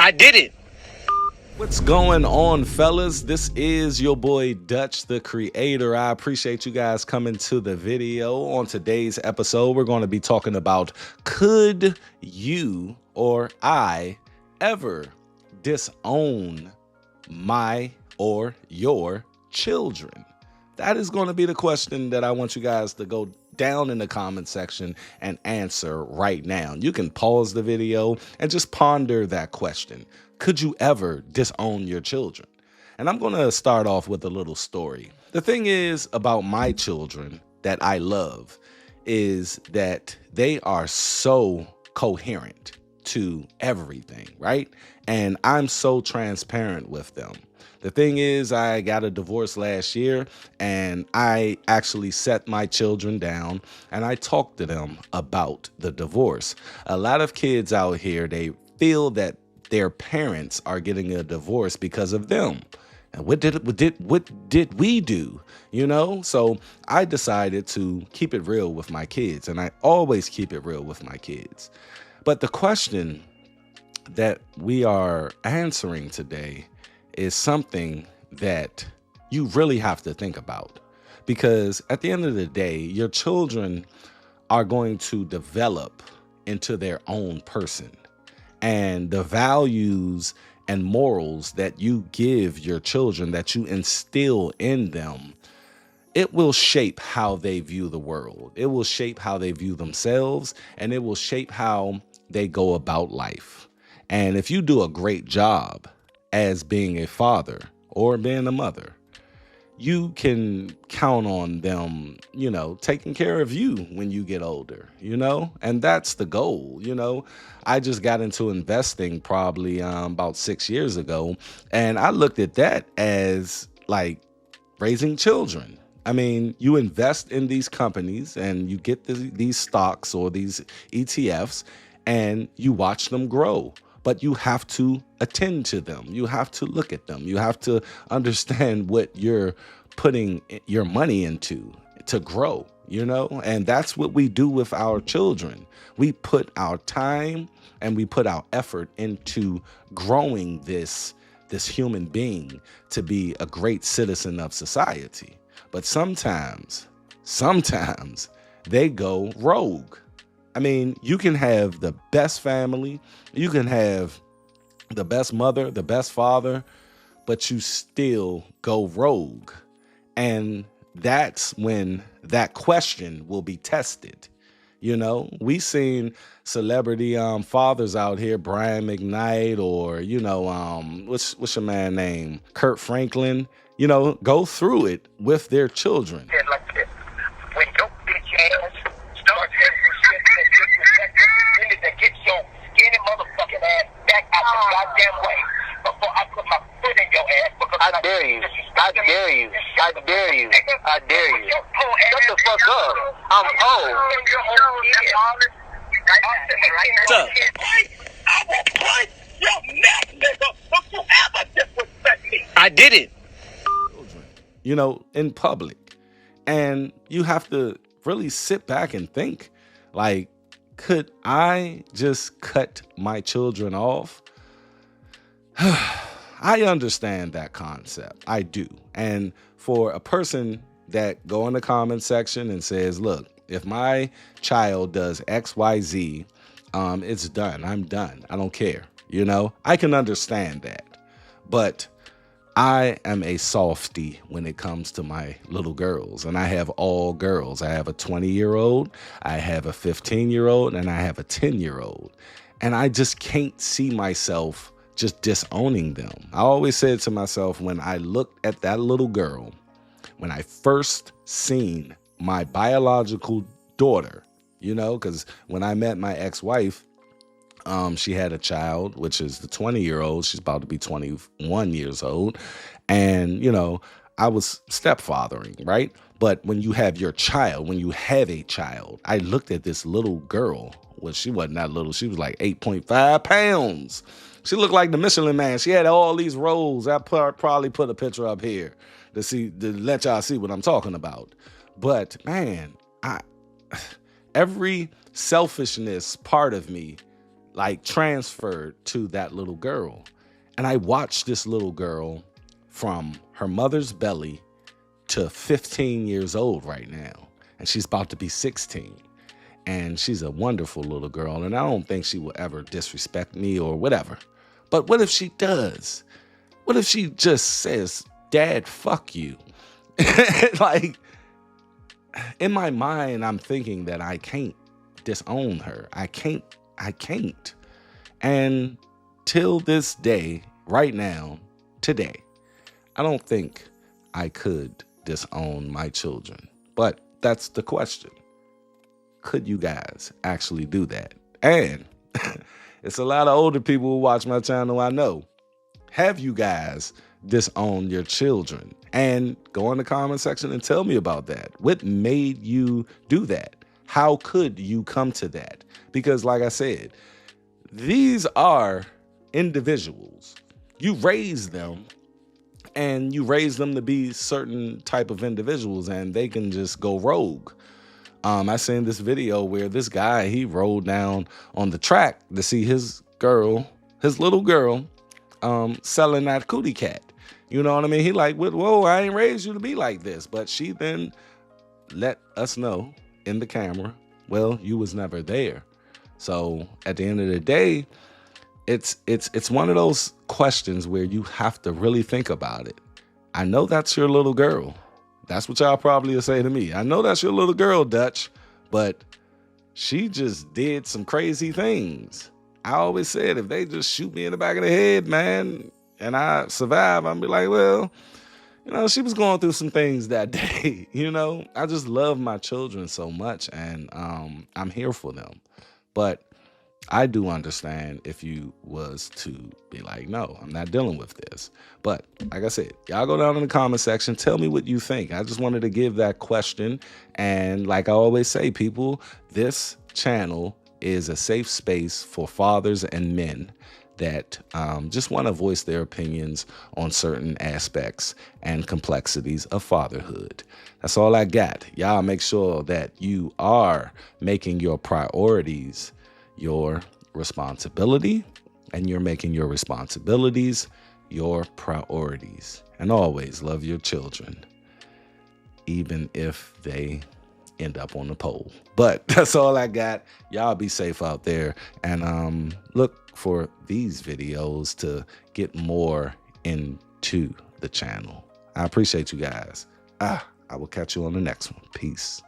I did it. What's going on, fellas? This is your boy Dutch, the creator. I appreciate you guys coming to the video. On today's episode, we're going to be talking about, could you or I ever disown my or your children? That is going to be the question that I want you guys to go down in the comment section and answer right now. You can pause the video and just ponder that question. Could you ever disown your children? And I'm going to start off with a little story. The thing is about my children that I love is that they are so coherent to everything, right? And I'm so transparent with them. The thing is, I got a divorce last year, and I actually set my children down and I talked to them about the divorce. A lot of kids out here, they feel that their parents are getting a divorce because of them. And what did we do? You know? So I decided to keep it real with my kids, and I always keep it real with my kids. But the question that we are answering today is something that you really have to think about, because at the end of the day, your children are going to develop into their own person, and the values and morals that you give your children, that you instill in them, it will shape how they view the world. It will shape how they view themselves, and it will shape how they go about life. And if you do a great job as being a father or being a mother, you can count on them, taking care of you when you get older, and that's the goal. I just got into investing probably about 6 years ago, and I looked at that as like raising children. I mean, you invest in these companies and you get these stocks or these ETFs and you watch them grow. But you have to attend to them. You have to look at them. You have to understand what you're putting your money into to grow, and that's what we do with our children. We put our time and we put our effort into growing this human being to be a great citizen of society. But sometimes they go rogue. I mean, you can have the best family, you can have the best mother, the best father, but you still go rogue. And that's when that question will be tested. We seen celebrity fathers out here, Brian McKnight, or what's your man name, Kurt Franklin, go through it with their children. Like this. When your bitch ass starts getting disrespected, you need to get your skinny motherfucking ass back out the goddamn way before I put my foot in your ass. Because I dare you. I dare you. I dare you. I dare you. Shut the fuck up. I'm old. I will punch your neck, nigga. Don't you ever disrespect me. I did it. In public. And you have to really sit back and think, like, could I just cut my children off? I understand that concept. I do. And for a person that go in the comment section and says, look, if my child does XYZ, it's done. I'm done. I don't care. I can understand that. But I am a softie when it comes to my little girls, and I have all girls. I have a 20-year-old, I have a 15-year-old, and I have a 10-year-old. And I just can't see myself just disowning them. I always said to myself, when I looked at that little girl, when I first seen my biological daughter, because when I met my ex-wife, she had a child, which is the 20-year-old. She's about to be 21 years old. And, I was stepfathering, right? But when you have your child, when you have a child, I looked at this little girl. Well, she wasn't that little. She was like 8.5 pounds. She looked like the Michelin Man. She had all these rolls. I probably put a picture up here to let y'all see what I'm talking about. But man, every selfishness part of me like transferred to that little girl. And I watched this little girl from her mother's belly to 15 years old right now. And she's about to be 16. And she's a wonderful little girl. And I don't think she will ever disrespect me or whatever. But what if she does? What if she just says, Dad, fuck you? Like, in my mind, I'm thinking that I can't disown her. I can't. And till this day, right now, today, I don't think I could disown my children. But that's the question. Could you guys actually do that? And it's a lot of older people who watch my channel, I know. Have you guys disowned your children? And go in the comment section and tell me about that. What made you do that? How could you come to that? Because like I said, these are individuals. You raise them, and you raise them to be certain type of individuals, and they can just go rogue. I seen this video where this guy, he rolled down on the track to see his little girl, selling that cootie cat. You know what I mean? He like, whoa, I ain't raised you to be like this. But she then let us know in the camera, well, you was never there. So at the end of the day, it's one of those questions where you have to really think about it. I know that's your little girl. That's what y'all probably will say to me. I know that's your little girl, Dutch, but she just did some crazy things. I always said, if they just shoot me in the back of the head, man, and I survive, I'll be like, well, you know, she was going through some things that day. You know, I just love my children so much, and I'm here for them. But I do understand if you was to be like, no, I'm not dealing with this. But like I said, y'all go down in the comment section. Tell me what you think. I just wanted to give that question. And like I always say, people, this channel is a safe space for fathers and men that just want to voice their opinions on certain aspects and complexities of fatherhood. That's all I got. Y'all make sure that you are making your priorities your responsibility, and you're making your responsibilities your priorities. And always love your children, even if they end up on the pole. But that's all I got. Y'all be safe out there, and look for these videos to get more into the channel. I appreciate you guys. I will catch you on the next one. Peace.